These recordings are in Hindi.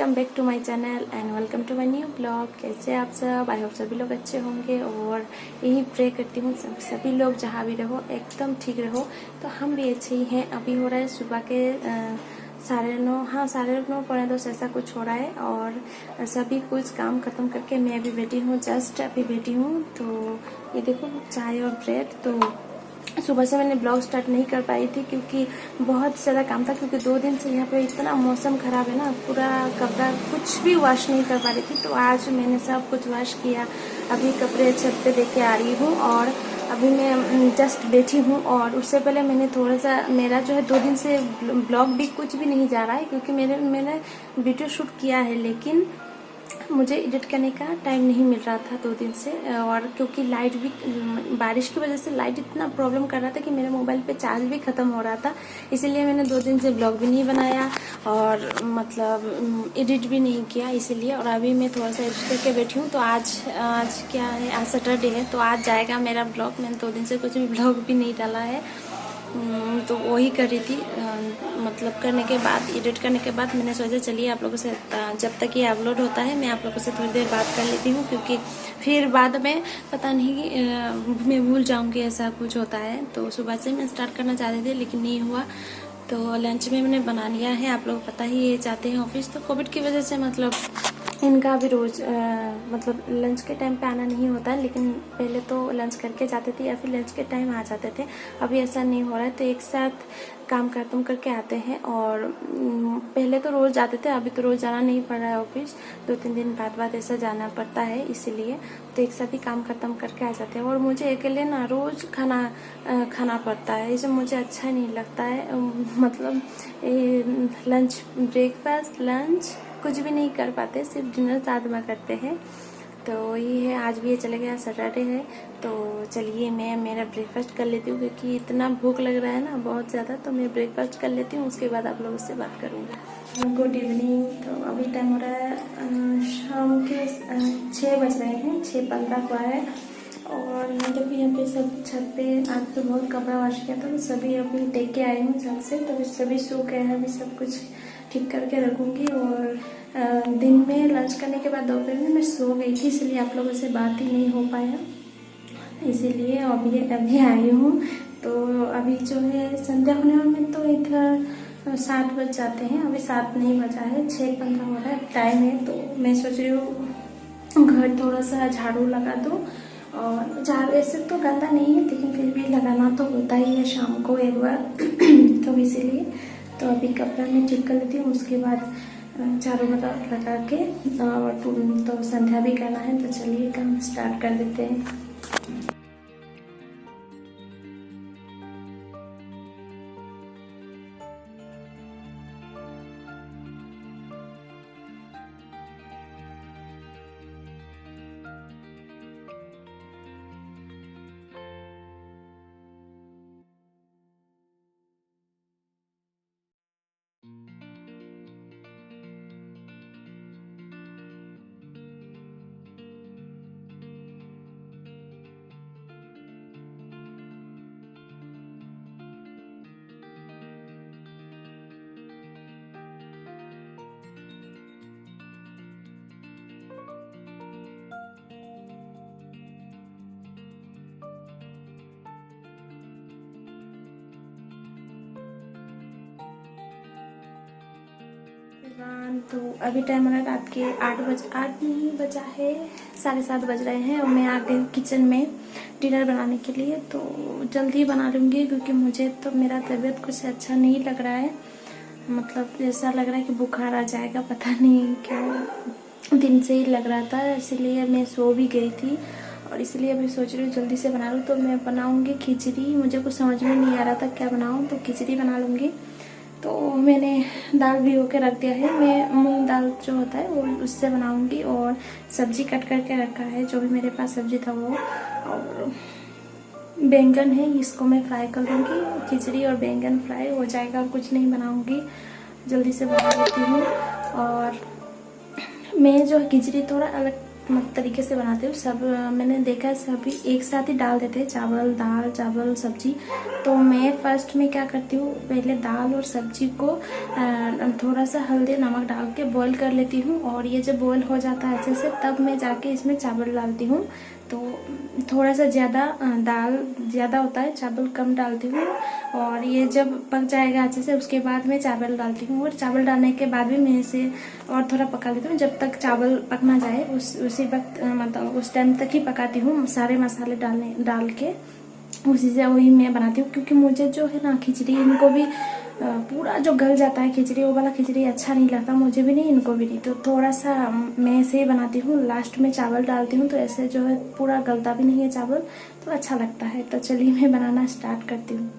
Welcome back to my channel and welcome to my new blog. कैसे आप सब? आई होप सभी लोग अच्छे होंगे और यही प्रे करती हूँ सभी लोग जहाँ भी रहो एकदम ठीक रहो। तो हम भी अच्छे ही हैं। अभी हो रहा है सुबह के 9:30, हाँ 9:30 9:45 ऐसा कुछ हो रहा है और सभी कुछ काम खत्म करके मैं अभी बैठी हूँ, जस्ट अभी बैठी हूँ। तो ये देखो चाय और ब्रेड। तो सुबह से मैंने ब्लॉग स्टार्ट नहीं कर पाई थी क्योंकि बहुत ज़्यादा काम था, क्योंकि 2 दिन से यहाँ पे इतना मौसम ख़राब है ना, पूरा कपड़ा कुछ भी वॉश नहीं कर पा रही थी। तो आज मैंने सब कुछ वॉश किया। अभी कपड़े छत पे देके आ रही हूँ और अभी मैं जस्ट बैठी हूँ। और उससे पहले मैंने थोड़ा सा, मेरा जो है 2 दिन से ब्लॉग भी कुछ भी नहीं जा रहा है क्योंकि मैंने वीडियो शूट किया है, लेकिन मुझे एडिट करने का टाइम नहीं मिल रहा था 2 दिन से। और क्योंकि लाइट भी, बारिश की वजह से लाइट इतना प्रॉब्लम कर रहा था कि मेरे मोबाइल पे चार्ज भी ख़त्म हो रहा था। इसीलिए मैंने 2 दिन से ब्लॉग भी नहीं बनाया और मतलब एडिट भी नहीं किया इसीलिए। और अभी मैं थोड़ा सा एडिट करके बैठी हूँ। तो आज क्या है, आज सैटरडे है तो आज जाएगा मेरा ब्लॉग। मैंने 2 दिन से कुछ भी ब्लॉग भी नहीं डाला है। तो वही कर रही थी, मतलब करने के बाद, एडिट करने के बाद मैंने सोचा चलिए आप लोगों से जब तक ये अपलोड होता है मैं आप लोगों से थोड़ी देर बात कर लेती हूँ, क्योंकि फिर बाद में पता नहीं मैं भूल जाऊँगी, ऐसा कुछ होता है। तो सुबह से मैं स्टार्ट करना चाहती थी लेकिन नहीं हुआ। तो लंच में मैंने बना लिया है। आप लोग पता ही ये जाते हैं ऑफिस, तो कोविड की वजह से मतलब इनका भी रोज मतलब लंच के टाइम पे आना नहीं होता है, लेकिन पहले तो लंच करके जाते थे या फिर लंच के टाइम आ जाते थे। अभी ऐसा नहीं हो रहा है, तो एक साथ काम खत्म करके आते हैं। और पहले तो रोज जाते थे, अभी तो रोज जाना नहीं पड़ रहा है ऑफिस, 2-3 दिन बाद ऐसा जाना पड़ता है, इसीलिए तो एक साथ ही काम खत्म करके आ जाते हैं। और मुझे अकेले ना रोज खाना पड़ता है, इसे मुझे अच्छा नहीं लगता है। मतलब लंच, ब्रेकफास्ट, लंच कुछ भी नहीं कर पाते, सिर्फ डिनर साथ में करते हैं। तो ये है, आज भी ये चले गया, सैटरडे है। तो चलिए मैं मेरा ब्रेकफास्ट कर लेती हूँ क्योंकि इतना भूख लग रहा है ना बहुत ज़्यादा। तो मैं ब्रेकफास्ट कर लेती हूँ, उसके बाद आप लोगों से बात करूँगी। Good evening. तो अभी टाइम हो रहा है शाम के 6 बज रहे हैं, 6:15 हुआ है। और मतलब यहाँ पे सब छत पे आज तो बहुत कपड़ा वॉश किया था, तो सभी अभी देख के आई हूँ छत से, तो सभी सूख गए हैं। अभी सब कुछ ठीक करके रखूँगी। और दिन में लंच करने के बाद दोपहर में मैं सो गई थी, इसलिए आप लोगों से बात ही नहीं हो पाया, इसीलिए अभी आई हूँ। तो अभी जो है संध्या होने में तो इधर 7 बज जाते हैं, अभी 7 नहीं बजा है, 6:15 हो रहा है टाइम है। तो मैं सोच रही हूँ घर थोड़ा सा झाड़ू लगा दूँ। और झाड़ू ऐसे तो गंदा नहीं है, लेकिन फिर भी लगाना तो होता ही है शाम को एक बार तो इसीलिए। तो अभी कपड़ा मैं ठीक कर लेती हूँ, उसके बाद झाड़ू लगा के और तो संध्या भी करना है। तो चलिए काम स्टार्ट कर देते हैं। तो अभी टाइम हो रहा है रात के 8 नहीं बजा है, 7:30 बज रहे हैं और मैं आ गई किचन में डिनर बनाने के लिए। तो जल्दी बना लूँगी क्योंकि मुझे तो मेरा तबीयत कुछ अच्छा नहीं लग रहा है, मतलब ऐसा लग रहा है कि बुखार आ जाएगा, पता नहीं क्या दिन से ही लग रहा था, इसीलिए मैं सो भी गई थी। और इसलिए अभी सोच रही हूँ जल्दी से बना लूँ। तो मैं बनाऊँगी खिचड़ी, मुझे कुछ समझ में नहीं आ रहा था क्या बनाऊँ, तो खिचड़ी बना लूँगी। तो मैंने दाल भिगो के रख दिया है, मैं मूंग दाल जो होता है वो उससे बनाऊंगी। और सब्जी कट करके रखा है, जो भी मेरे पास सब्जी था वो। और बैंगन है, इसको मैं फ्राई कर लूँगी। खिचड़ी और बैंगन फ्राई हो जाएगा, और कुछ नहीं बनाऊंगी, जल्दी से बना लेती हूँ। और मैं जो खिचड़ी थोड़ा अलग मस्त तरीके से बनाती हूँ। सब मैंने देखा है सभी एक साथ ही डाल देते हैं, चावल दाल चावल सब्जी। तो मैं फर्स्ट में क्या करती हूँ, पहले दाल और सब्जी को थोड़ा सा हल्दी नमक डाल के बॉईल कर लेती हूँ, और ये जब बॉईल हो जाता है अच्छे से तब मैं जाके इसमें चावल डालती हूँ। तो थोड़ा सा ज़्यादा दाल ज़्यादा होता है, चावल कम डालती हूँ। और ये जब पक जाएगा अच्छे से उसके बाद मैं चावल डालती हूँ, और चावल डालने के बाद भी मैं इसे और थोड़ा पका लेती हूँ जब तक चावल पक ना जाए। उसी वक्त मतलब उस टाइम तक ही पकाती हूँ, सारे मसाले डाल के उसी से वही मैं बनाती हूँ। क्योंकि मुझे जो है ना खिचड़ी, इनको भी पूरा जो गल जाता है खिचड़ी, वो वाला खिचड़ी अच्छा नहीं लगता, मुझे भी नहीं इनको भी नहीं। तो थोड़ा सा मैं ऐसे ही बनाती हूँ, लास्ट में चावल डालती हूँ, तो ऐसे जो है पूरा गलता भी नहीं है चावल, तो अच्छा लगता है। तो चलिए मैं बनाना स्टार्ट करती हूँ।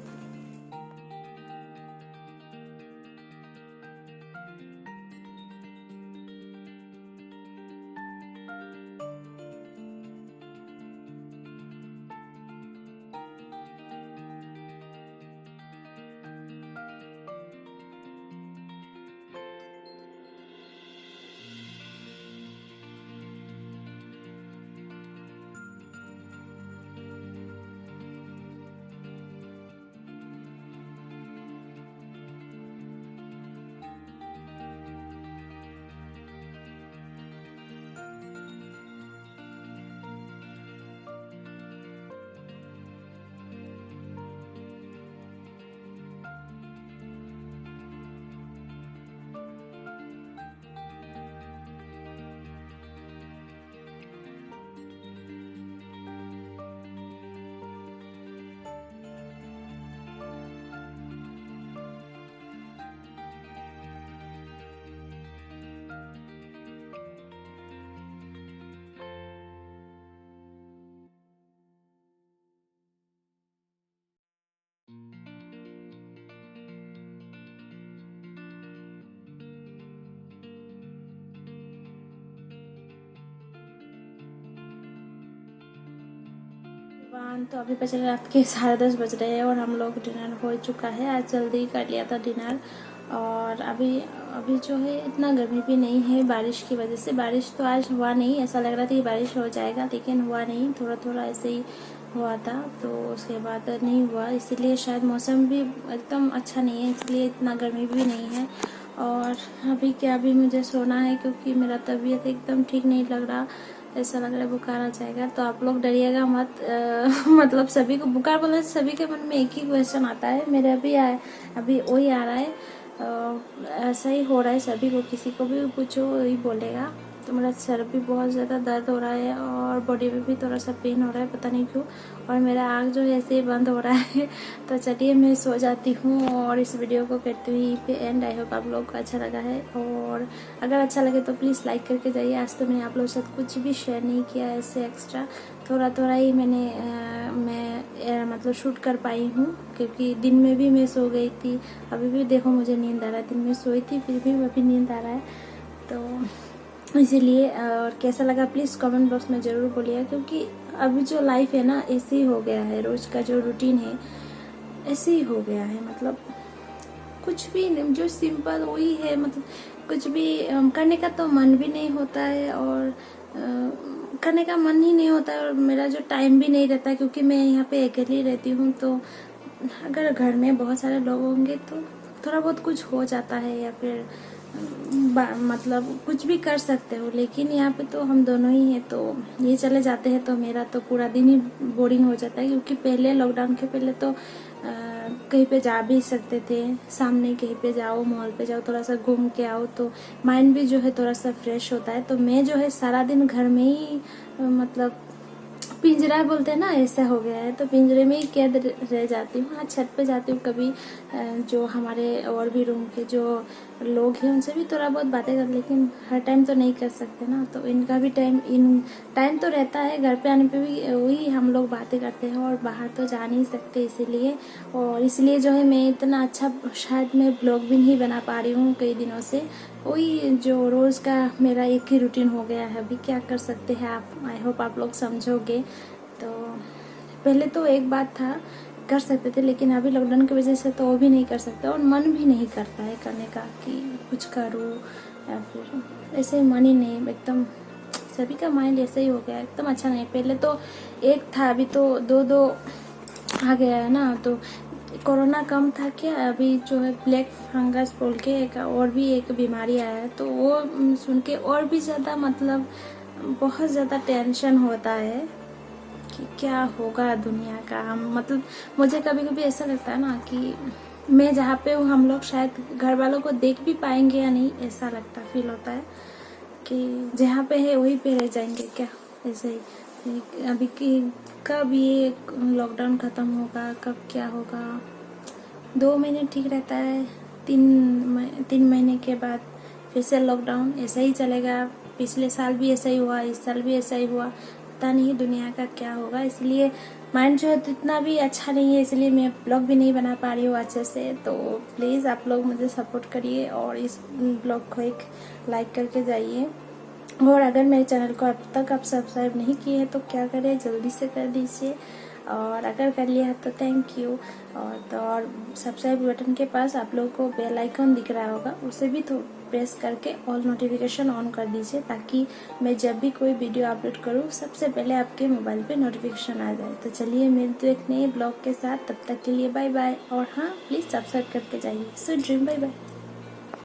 तो अभी बज रहे रात के 10:30 बज रहे हैं, और हम लोग डिनर हो चुका है। आज जल्दी कर लिया था डिनर। और अभी जो है इतना गर्मी भी नहीं है बारिश की वजह से। बारिश तो आज हुआ नहीं, ऐसा लग रहा था कि बारिश हो जाएगा लेकिन हुआ नहीं, थोड़ा थोड़ा ऐसे ही हुआ था। तो उसके बाद नहीं हुआ, इसीलिए शायद मौसम भी एकदम अच्छा नहीं है, इसलिए इतना गर्मी भी नहीं है। और अभी मुझे सोना है, क्योंकि मेरा तबीयत एकदम ठीक नहीं लग रहा, ऐसा लग रहा है बुखार आ जाएगा। तो आप लोग डरिएगा मत। मतलब सभी को बुखार बोलने से सभी के मन में एक ही क्वेश्चन आता है, मेरे अभी वही आ रहा है। ऐसा ही हो रहा है सभी को, किसी को भी पूछो वही बोलेगा। तो मेरा सर भी बहुत ज़्यादा दर्द हो रहा है, और बॉडी में भी थोड़ा सा पेन हो रहा है, पता नहीं क्यों। और मेरा आँख जो है ऐसे ही बंद हो रहा है। तो चलिए मैं सो जाती हूँ, और इस वीडियो को करती हुई यहीं पे एंड। आई होप आप लोग को अच्छा लगा है, और अगर अच्छा लगे तो प्लीज़ लाइक करके जाइए। आज तो मैंने आप लोगों के साथ कुछ भी शेयर नहीं किया ऐसे एक्स्ट्रा, थोड़ा थोड़ा ही मैं मतलब शूट कर पाई हूँ, क्योंकि दिन में भी मैं सो गई थी। अभी भी देखो मुझे नींद आ रहा है, दिन में सोई थी फिर भी अभी नींद आ रहा है। तो इसीलिए, और कैसा लगा प्लीज़ कमेंट बॉक्स में ज़रूर बोलिएगा। क्योंकि अभी जो लाइफ है ना ऐसे ही हो गया है, रोज़ का जो रूटीन है ऐसे ही हो गया है। मतलब कुछ भी जो सिंपल वही है, मतलब कुछ भी करने का तो मन भी नहीं होता है, और करने का मन ही नहीं होता है, और मेरा जो टाइम भी नहीं रहता, क्योंकि मैं यहाँ पे अकेली रहती हूँ। तो अगर घर में बहुत सारे लोग होंगे तो थोड़ा बहुत कुछ हो जाता है, या फिर मतलब कुछ भी कर सकते हो। लेकिन यहाँ पे तो हम दोनों ही हैं, तो ये चले जाते हैं तो मेरा तो पूरा दिन ही बोरिंग हो जाता है। क्योंकि पहले लॉकडाउन के पहले तो कहीं पे जा भी सकते थे, सामने कहीं पे जाओ, मॉल पे जाओ, थोड़ा सा घूम के आओ, तो माइंड भी जो है थोड़ा सा फ्रेश होता है। तो मैं जो है सारा दिन घर में ही मतलब पिंजरा बोलते हैं ना, ऐसा हो गया है। तो पिंजरे में ही कैद रह जाती हूँ। हाँ, छत पे जाती हूँ कभी, जो हमारे और भी रूम के जो लोग हैं उनसे भी थोड़ा बहुत बातें कर, लेकिन हर टाइम तो नहीं कर सकते ना। तो इनका भी टाइम तो रहता है, घर पे आने पे भी वही हम लोग बातें करते हैं, और बाहर तो जा नहीं सकते इसीलिए। और इसलिए जो है मैं इतना अच्छा शायद मैं ब्लॉग भी नहीं बना पा रही हूँ कई दिनों से। वही जो रोज़ का मेरा एक ही रूटीन हो गया है। अभी क्या कर सकते हैं आप, आई होप आप लोग समझोगे। तो पहले तो एक बात था कर सकते थे, लेकिन अभी लॉकडाउन की वजह से तो वो भी नहीं कर सकते, और मन भी नहीं करता है करने का कि कुछ करूँ, या फिर ऐसे मन ही नहीं एकदम सभी का माइंड ऐसे ही हो गया, एकदम अच्छा नहीं। पहले तो एक था, अभी तो दो दो आ गया है ना। तो कोरोना कम था क्या, अभी जो है ब्लैक फंगस बोल के एक और भी एक बीमारी आया है, तो वो सुन के और भी ज़्यादा मतलब बहुत ज़्यादा टेंशन होता है कि क्या होगा दुनिया का। हम मतलब मुझे कभी कभी ऐसा लगता है ना कि मैं जहाँ पे हूँ हम लोग शायद घर वालों को देख भी पाएंगे या नहीं, ऐसा लगता फील होता है कि जहाँ पे है वहीं पे रह जाएंगे क्या, ऐसे ही। अभी कि कब ये लॉकडाउन ख़त्म होगा, कब क्या होगा। 2 महीने ठीक रहता है, 3 महीने के बाद फिर से लॉकडाउन, ऐसा ही चलेगा। पिछले साल भी ऐसा ही हुआ, इस साल भी ऐसा ही हुआ, पता नहीं दुनिया का क्या होगा। इसलिए माइंड जो है तो इतना भी अच्छा नहीं है, इसलिए मैं ब्लॉग भी नहीं बना पा रही हूँ अच्छे से। तो प्लीज़ आप लोग मुझे सपोर्ट करिए और इस ब्लॉग को एक लाइक करके जाइए। और अगर मेरे चैनल को अब तक आप सब्सक्राइब नहीं किए हैं तो क्या करें, जल्दी से कर दीजिए। और अगर कर लिया है तो थैंक यू। और सब्सक्राइब बटन के पास आप लोगों को बेल आइकन दिख रहा होगा, उसे भी तो प्रेस करके ऑल नोटिफिकेशन ऑन कर दीजिए, ताकि मैं जब भी कोई वीडियो अपलोड करूँ सबसे पहले आपके मोबाइल पे नोटिफिकेशन आ जाए। तो चलिए मिलते एक नए ब्लॉग के साथ, तब तक के लिए बाय बाय। और हाँ, प्लीज़ सब्सक्राइब करके जाइए। Sweet dream, bye bye.